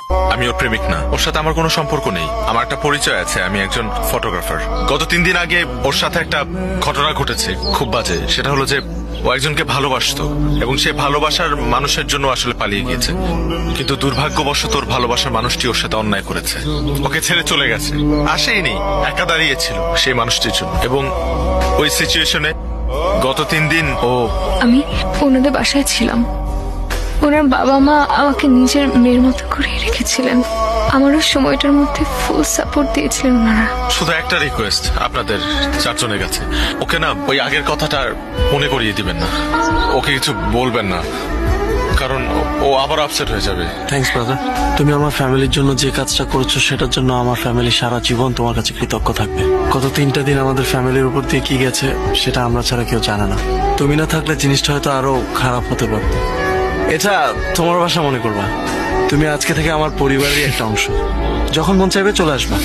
আমি ওর প্রেমিক না, ওর সাথে আমার কোনো সম্পর্ক নেই। আমার একটা পরিচয় আছে, আমি একজন ফটোগ্রাফার। গত 3 দিন আগে ওর সাথে একটা ঘটনা ঘটেছে, খুব বাজে। সেটা হলো যে ও একজনকে ভালোবাসতো এবং সে ভালোবাসার মানুষের জন্য আসলে পালিয়ে গিয়েছে, কিন্তু দুর্ভাগ্যবশত ওর ভালোবাসার মানুষটি ওর সাথে অন্যায় করেছে, ওকে ছেড়ে চলে গেছে। আসেইনি, একা দাঁড়িয়েছিল সেই মানুষটির জন্য। এবং ওই সিচুয়েশনে গত 3 দিন আমি ওনাদের বাসায় ছিলাম। ওনার বাবা মা আমাকে নিজের মেয়ের মতো করে রেখেছিলেন। আমারও সময়টার মধ্যে ফুল সাপোর্ট দিয়েছিলেন ওনারা। শুধু একটা রিকোয়েস্ট আপনাদের 4 জনের কাছে, ওকে না ওই আগের কথাটা মনে করিয়ে দিবেন না, ওকে কিছু বলবেন না, কারণ ও আবার আপসেট হয়ে যাবে। থ্যাঙ্কস ব্রাদার, তুমি আমার ফ্যামিলির জন্য যে কাজটা করেছো সেটার জন্য আমার ফ্যামিলি সারা জীবন তোমার কাছে কৃতজ্ঞ থাকবে। গত 3টা দিন আমাদের ফ্যামিলির উপর দিয়ে কি গেছে সেটা আমরা ছাড়া কেউ জানে না। তুমি না থাকলে জিনিসটা হয়তো আরো খারাপ হতে পারত। এটা তোমার বাসা মনে করবা, তুমি আজকে থেকে আমার পরিবারের একটা অংশ। যখন মন চাইবে চলে আসবা।